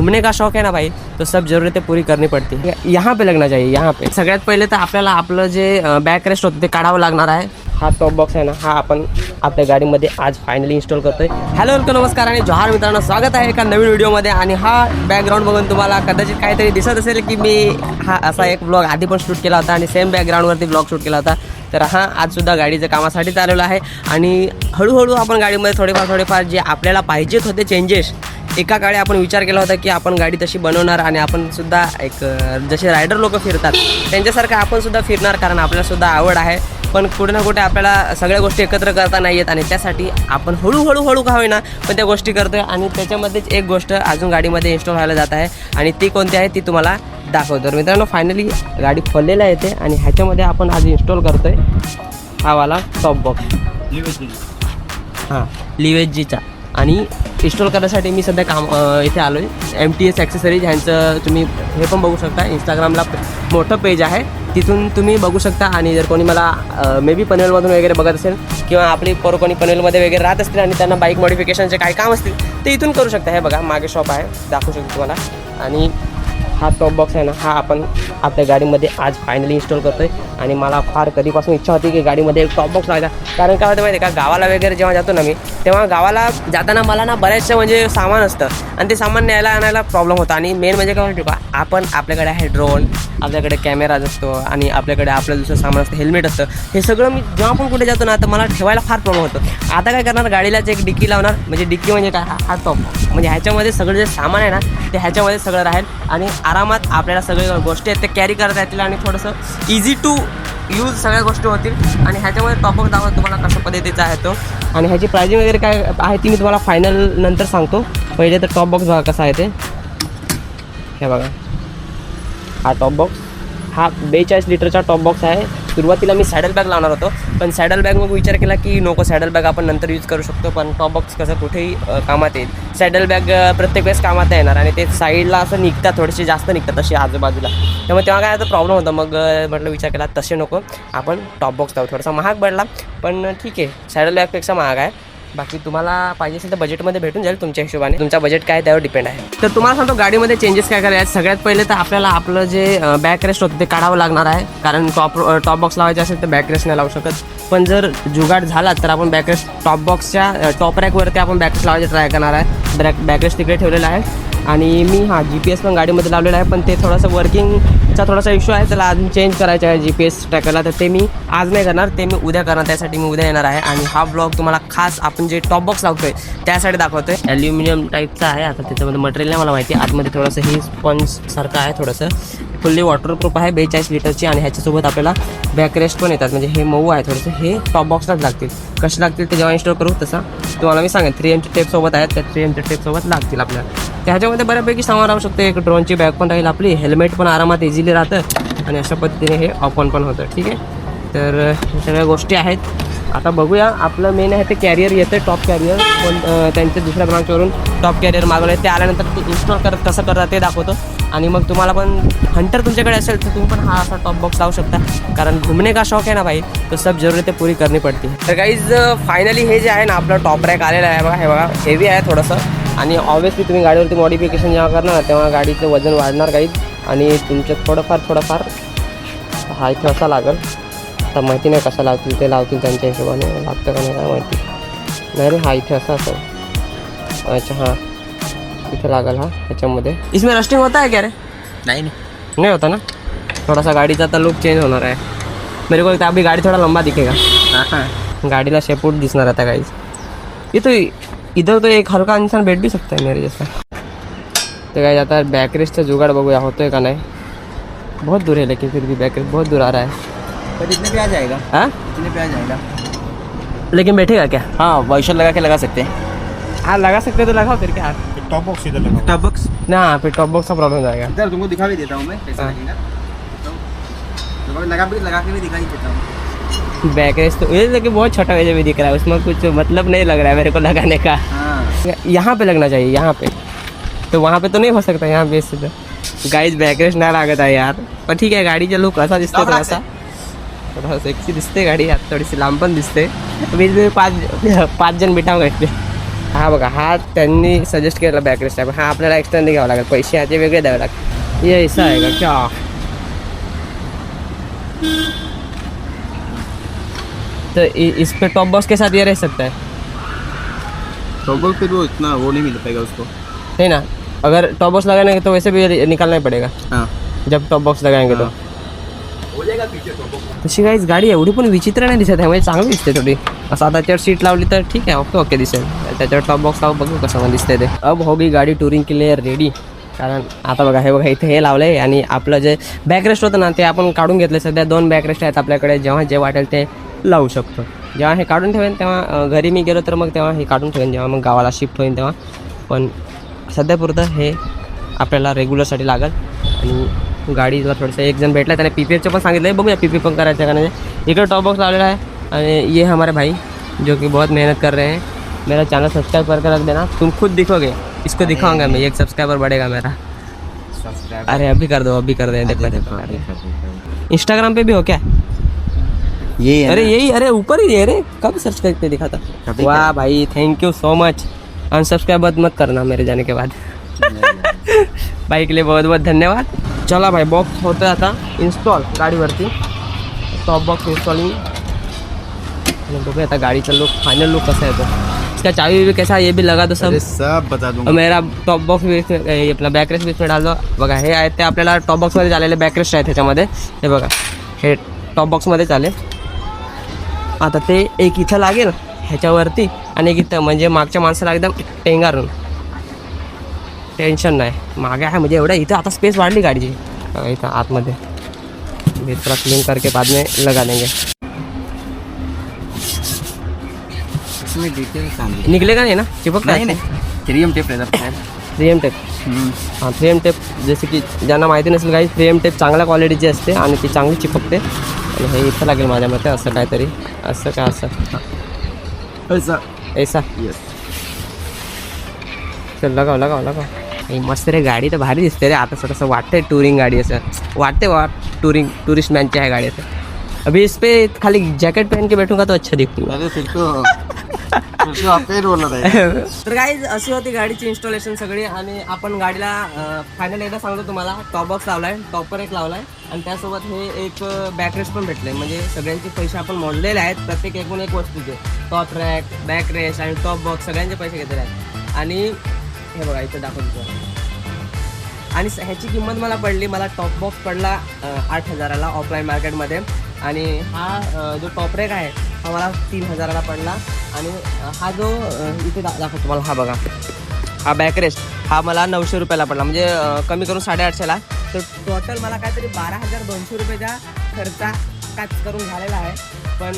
घूमने का शौक है ना भाई, तो सब ज़रूरतें पूरी करनी पडती है. यहाँ पे लगना चाहिए. यहाँ पे सगळ्यात पहिले तर आपल्याला आपलं जे बॅक रेस्ट होतं ते काढावं लागणार आहे. हा टॉप बॉक्स आहे ना, हा आपण आपल्या गाडीमध्ये आज फायनली इन्स्टॉल करतोय. हॅलो वेलकम नमस्कार आणि जोहार मित्रांनो, स्वागत आहे एका नवीन व्हिडिओमध्ये. आणि हा बॅकग्राऊंड बघून तुम्हाला कदाचित काहीतरी दिसत असेल की मी हा असा एक ब्लॉग आधी पण शूट केला होता आणि सेम बॅकग्राऊंडवरती ब्लॉग शूट केला होता. तर हा आजसुद्धा गाडीच्या कामासाठी चालवला आहे आणि हळूहळू आपण गाडीमध्ये थोडेफार जे आपल्याला पाहिजेत होते चेंजेस, एका काळी आपण विचार केला होता की आपण गाडी तशी बनवणार आणि आपण सुद्धा एक जसे रायडर लोक फिरतात त्यांच्यासारखं आपण सुद्धा फिरणार, कारण आपल्याला सुद्धा आवड आहे. पण कुठे ना कुठे आपल्याला सगळ्या गोष्टी एकत्र करता नाही येत आणि त्यासाठी आपण हळूहळू का होईना पण त्या गोष्टी करतोय. आणि त्याच्यामध्येच एक गोष्ट अजून गाडीमध्ये इन्स्टॉल व्हायला जात आहे आणि ती कोणती आहे ती तुम्हाला दाखवतो. तर मित्रांनो, फायनली गाडी खोललेला येते आणि ह्याच्यामध्ये आपण आज इन्स्टॉल करतोय हा वाला टॉप बॉक्स लिवेजीचा. आणि इन्स्टॉल करण्यासाठी मी सध्या इथे आलो आहे. MTS ॲक्सेसरीज ह्यांचं तुम्ही हे पण बघू शकता. इंस्टाग्रामला मोठं पेज आहे, तिथून तुम्ही बघू शकता. आणि जर कोणी मला मे बी पनवेलमधून वगैरे बघत असेल किंवा आपली कोणी पनवेलमध्ये वगैरे राहत असतील आणि त्यांना बाईक मॉडिफिकेशनचे काही काम असतील ते इथून करू शकता. हे बघा मागे शॉप आहे, दाखवू शकतो तुम्हाला. आणि हा टॉप बॉक्स आहे ना, हा आपण आपल्या गाडीमध्ये आज फायनली इन्स्टॉल करतोय. आणि मला फार कधीपासून इच्छा होती की गाडीमध्ये एक टॉप बॉक्स लावायचा. कारण काय होतं माहिती आहे का, गावाला वगैरे जेव्हा जातो ना मी, तेव्हा गावाला जाताना मला ना बऱ्याचशा म्हणजे सामान असतं आणि ते सामान न्यायला आणायला प्रॉब्लेम होता. आणि मेन म्हणजे काय म्हणतो का, आपल्याकडे आहे ड्रोन, आपल्याकडे कॅमेराज असतो आणि आपल्याकडे आपलं दुसरं सामान असतं, हेल्मेट असतं. हे सगळं मी जेव्हा पण कुठे जातो ना, तर मला ठेवायला फार प्रॉब्लेम होतो. आता काय करणार, गाडीलाच एक डिक्की लावणार. म्हणजे डिक्की म्हणजे काय, हा टॉप बॉक्स म्हणजे ह्याच्यामध्ये सगळं जे सामान आहे ना ते ह्याच्यामध्ये सगळं राहील आणि आरामात आपल्याला सगळ्या गोष्टी आहेत ते कॅरी करता येतील आणि थोडंसं इझी टू यूज सगळ्या गोष्टी होतील. आणि ह्याच्यामध्ये टॉप बॉक्स दाखवतो तुम्हाला कशा पद्धतीचा आहे तो. आणि ह्याची प्राइसिंग वगैरे काय आहे ती मी तुम्हाला फायनल नंतर सांगतो. पहिले तर टॉप बॉक्स बघा कसा आहे ते. हे बघा हा टॉप बॉक्स, हा 42 लिटरचा टॉप बॉक्स आहे. सुरुवातीला मी सॅडल बॅग लावणार होतो, पण सॅडल बॅग मग विचार केला की नको, सॅडल बॅग आपण नंतर यूज करू शकतो, पण टॉप बॉक्स कसं कुठेही कामात येईल. सॅडल बॅग प्रत्येक वेळेस कामात येणार आणि ते साईडला असं निघतात, थोडेसे जास्त निघतात असे आजूबाजूला. त्यामुळे तेव्हा काय आता प्रॉब्लेम होता. मग म्हटलं विचार केला तसे नको, आपण टॉप बॉक्स लावू. थोडासा महाग पडला पण ठीक आहे, सॅडल बॅगपेक्षा महाग आहे. बाकी तुम्हाला पाहिजे असेल तर बजेटमध्ये भेटून जाईल तुमच्या हिशोबाने. तुमचा बजेट काय त्यावर डिपेंड आहे. तर तुम्हाला सांगतो गाडीमध्ये चेंजेस काय करायचे. सगळ्यात पहिले तर आपल्याला आपलं जे बॅक रेस्ट होतं ते काढावं लागणार आहे. कारण टॉप बॉक्स लावायचे असेल तर बॅक रेस्ट नाही लावू शकत. पण जर जुगाड झाला तर आपण बॅक रेस्ट टॉप बॉक्सच्या टॉप रॅकवरती आपण बॅक रेस्ट लावायचे ट्राय करणार आहे. बॅक रेस्ट तिकडे ठेवलेला आहे. आणि मी GPS पण गाडीमध्ये लावलेला आहे, पण ते थोडंसं वर्किंगचा थोडासा इश्यू आहे, त्याला अजून चेंज करायचं आहे GPS ट्रॅकरला. तर ते मी आज नाही करणार, ते मी उद्या करणार. त्यासाठी मी उद्या येणार आहे. आणि हा ब्लॉग तुम्हाला खास आपण जे टॉप बॉक्स लावतोय त्यासाठी दाखवतोय. ॲल्युमिनियम टाईपचा आहे. आता त्याच्यामध्ये मटेरियल नाही मला माहिती. आतमध्ये थोडंसं हे स्पंजसारखं आहे, थोडंसं फुल्ली वॉटरप्रूफ आहे. 42 लिटरची. आणि ह्याच्यासोबत आपल्याला बॅक रेस्ट पण येतात. म्हणजे हे मऊ आहे थोडंसं. हे टॉप बॉक्सलाच लागतील. कसे लागतील ते जेव्हा इन्स्टॉल करू तसा तुम्हाला मी सांगेन. 3M टेपसोबत आहेत, त्या 3M टेपसोबत लागतील आपल्याला. त्याच्यामध्ये बऱ्यापैकी सामान राहू शकतो. एक ड्रोनची बॅग पण राहील आपली, हेल्मेट पण आरामात इझिली राहतं आणि अशा पद्धतीने हे ऑपन पण होतं. ठीक आहे, तर ह्या सगळ्या गोष्टी आहेत. आता बघूया. आपलं मेन आहे ते कॅरियर येतं, टॉप कॅरियर. पण त्यांच्या दुसऱ्या ब्रांचवरून टॉप कॅरियर मागवलं आहे. ते आल्यानंतर ते इन्स्टॉल कसं करतात ते दाखवतो. आणि मग तुम्हाला पण हंटर तुमच्याकडे असेल तर तुम्ही पण हा असा टॉप बॉक्स लावू शकता. कारण घूमने का शौक है ना भाई, तो सब ज़रूरतें पूरी करनी पडती. तर गाईज फायनली हे जे आहे ना आपलं टॉप रॅक आलेलं आहे बघा. हे बघा हेवी आहे थोडंसं. आणि ऑब्वियसली तुम्ही गाडीवरती मॉडिफिकेशन जेव्हा करणार तेव्हा गाडीचं वजन वाढणार गाईज. आणि तुमचं थोडंफार हा इथे असा लागेल. आता माहिती नाही कसा लावतील, ते लावतील त्यांच्या हिशोबाने. लागतं का नाही काय माहिती. नाही रे, हा इथे असा असेल. अच्छा हां, इथे लागेल. हा ह्याच्यामध्ये इसमें रस्टिंग होता है क्या रे? नहीं होता ना. थोडासा गाडीचा आता लुक चेंज होणार आहे. मेरे को अभी गाडी थोडा लंबा दिखेगा. गाडीला शेपूट दिसणार आता गाईज. ये तो इधर तो एक हल्का इंसान बैठ भी सकता है मेरे जैसा. तो गाइस आता बैक रेस्ट का जुगाड़ बगुया होता है का नहीं. बहुत दूर है लेकिन फिर भी बैक रेस्ट बहुत दूर आ रहा है. पर इतने पे आ जाएगा. हाँ, इतने पे आ जाएगा. लेकिन बैठेगा क्या? हाँ, वाइशर लगा के लगा सकते हैं. हाँ लगा सकते तो लगाओ फिर क्या. टॉप बॉक्स इधर लगा. टॉप बॉक्स ना, फिर टॉप बॉक्स का प्रॉब्लम जाएगा. इधर तुमको दिखा भी देता हूँ मैं कैसे हाँ. लगेगा. तो लगा के भी दिखाई देता हूँ. बैक रेस्ट तो ये लेकिन बहुत छोटा वैसे भी दिख रहा है, उसमें कुछ मतलब नहीं लग रहा है मेरे को लगाने का. हाँ. यहाँ पे लगना चाहिए, यहाँ पे. तो वहाँ पे तो नहीं हो सकता, यहाँ पे सीधा. गाइस बॅक रेस्ट नाही लागत आहे यार. पण ठीक आहे, गाडीचा लुक असा दिसतो थोडासा सेक्सी दिसते गाडी. आता थोडीशी लांब पण दिसते. मी 5 जण बिठाव घातले. हा बघा, हा त्यांनी सजेस्ट केला बॅकरेस्ट टाईप. हा आपल्याला एक्स्ट्रा घ्यावा लागेल, पैसे ह्याचे वेगळे द्यावे लागतील. ये ऐसा आहे का क्या? तो इस पे टॉप बॉक्स के साथ ये रह सकता है, टॉप फिर वो इतना वो नहीं मिल पाएगा उसको. है ना? अगर टॉप बॉक्स लगाने तो वैसे भी निकालना ही पड़ेगा हाँ जब टॉप बॉक्स लगाएंगे तो. हो जाएगा पीछे टॉप बॉक्स. तशी काहीच गाडी एवढी पण विचित्र नाही दिसत आहे, म्हणजे चांगली दिसते थोडी. असं आता त्याच्यावर सीट लावली तर ठीक आहे, ओके ओके दिसेल. त्याच्यावर टॉप बॉक्स लावून बघू कसं मग दिसते ते. अब हो गई गाडी टुरिंग के लिए रेडी. कारण आता बघा, हे बघा इथे हे लावलं आहे आणि आपलं जे बॅकरेस्ट होतं ना ते आपण काढून घेतलं. सध्या 2 बॅकरेस्ट आहेत आपल्याकडे, जेव्हा जे वाटेल ते लावू शकतो. जेव्हा हे काढून ठेवेन तेव्हा घरी मी गेलो तर मग तेव्हा हे काढून ठेवेन, जेव्हा मग गावाला शिफ्ट होईन तेव्हा. पण सध्यापुरतं हे आपल्याला रेग्युलरसाठी लागेल. आणि गाडीला थोडंसं एक जण भेटला, त्याने PPFचं पण सांगितलं आहे, बघूया PP पण करायचं का नाही. इकडे टॉप बॉक्स लावलेला आहे. आणि ये हमारे भाई जो कि बहुत मेहनत कर रहे हैं. मेरा चैनल सब्सक्राइब करके रख देना, तुम खुद दिखोगे. इसको दिखाऊंगा मैं, 1 सब्सक्राइबर बढ़ेगा मेरा. अरे अभी कर दो, अभी कर दे. देखो इंस्टाग्राम पे भी हो क्या? ये अरे यही, अरे ऊपर ही है रे, कब सर्च करके दिखा था. वाह भाई, thank you so much. Unsubscribe मत करना मेरे जाने के बाद. भाई के लिए बहुत बहुत धन्यवाद. चला भाई, बॉक्स होतं आता इन्स्टॉल गाडीवरती. Top box installing. बघूया आता गाडीचा लुक, फायनल लुक कसा येतो. इसका चाबी भी कैसा, ये भी लगा दो सब. अरे सब बता दूंगा. मेरा टॉप बॉक्स भी आपला बॅकरेस्ट बीच में डाल दो. बघा हे आहेत ते आपल्याला टॉप बॉक्समध्ये झालेले बॅकरेस्ट आहेत त्याच्यामध्ये. हे बघा, हे टॉप बॉक्समध्ये चालेल. आता ते एक इथं लागेल ह्याच्यावरती आणि एक इथं, म्हणजे मागच्या माणसाला एकदम टेंगारून टेन्शन नाही. मागे आहे म्हणजे एवढं इथं आता स्पेस वाढली गाडीची. बघा इथं आतमध्ये भी थोड़ा क्लीन करके बाद में लगा देंगे. इसमें डिटेल्स निकलेगा नहीं ना, चिपकता नहीं नहीं 3M टेप रहता है. 3M tape. हां 3M टेप, जसे की ज्यांना माहिती नसेल काही, 3M टेप चांगल्या क्वालिटीची असते आणि ती चांगली चिपकते. आणि हे इथं लागेल माझ्या मते, असं काहीतरी. असं का असं ऐसा ऐसा. यस. चल लगाव लगाव लगाव. हे मस्त रे, गाडी तर भारी दिसते रे. आता थोडंसं वाटतंय टुरिंग गाडी, असं वाटते टूरिस्ट मॅनची आहे गाडी. असं अभी इस पे खाली जॅकेट पहन के बैठूंगा तो अच्छा दिखूंगा. अरे फिर तो आपका बोलना था. तर गाईज अशी होती गाडीची इन्स्टॉलेशन सगळी. आणि आपण गाडीला फायनल एकदा सांगतो तुम्हाला, टॉप बॉक्स लावलाय, टॉपर एक लावलाय आणि त्यासोबत हे एक बॅकरेस्ट पण भेटले. म्हणजे सगळ्यांचे पैसे आपण मोडलेले आहेत, प्रत्येक एकूण एक वस्तूचे. टॉप रॅक, बॅकरेस्ट आणि टॉप बॉक्स सगळ्यांचे पैसे घेतलेले आहेत. आणि हे बघा इथं दाखवतो. आणि ह्याची किंमत मला पडली, मला टॉप बॉक्स पडला 8,000ला ऑफलाईन मार्केटमध्ये. आणि हा जो टॉप रॅक आहे हा मला 3,000ला पडला. आणि हा जो इथे दाखवतो तुम्हाला, हा बघा, हा बॅकरेस्ट हा मला 900 रुपयाला पडला, म्हणजे कमी करून 850ला. तर टोटल मला काहीतरी 12,200 रुपयाचा खर्चा काच करून झालेला आहे. पण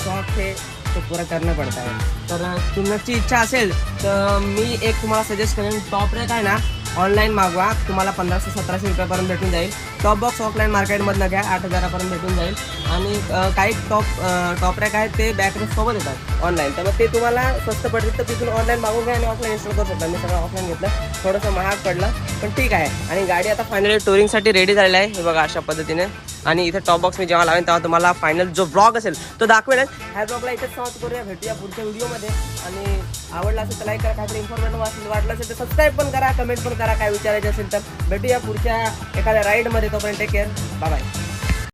शॉर्ट हे तो पुरा करणं पडतं आहे. तर तुमची इच्छा असेल तर मी एक तुम्हाला सजेस्ट करेन, टॉप रॅक आहे ना ऑनलाईन मागवा, तुम्हाला 1,500-1,700 रुपयापर्यंत भेटून जाईल. टॉप बॉक्स ऑफलाईन मार्केटमधनं घ्या, 8,000पर्यंत भेटून जाईल. आणि काही टॉप रॅक आहेत ते बॅकरेस्ट सोबत येतात ऑनलाईन, तर मग ते तुम्हाला स्वस्त पडतील. तर तिथून ऑनलाईन मागून घ्या आणि ऑफलाईन इन्स्टॉल करू शकता. मी सगळं ऑफलाईन घेतलं, थोडंसं महाग पडलं पण ठीक आहे. आणि गाडी आता फायनली टुरिंगसाठी रेडी झालेली आहे. हे बघा अशा पद्धतीने. आणि इथे टॉप बॉक्स मी जेव्हा लावेन तेव्हा तुम्हाला फायनल जो ब्लॉग असेल तो दाखवेलच. ह्या ब्लॉगला इथेच समाप्त करूया, भेटूया पुढच्या व्हिडिओमध्ये. आणि आवडला असेल तर लाईक करा, काहीतरी इन्फॉर्मेटिव्ह वाटलं असेल तर सबस्क्राईब पण करा, कमेंट पण करा, काय विचारायचे असेल तर. भेटूया पुढच्या एखाद्या राईडमध्ये. तोपर्यंत टेक केअर, बाय बाय.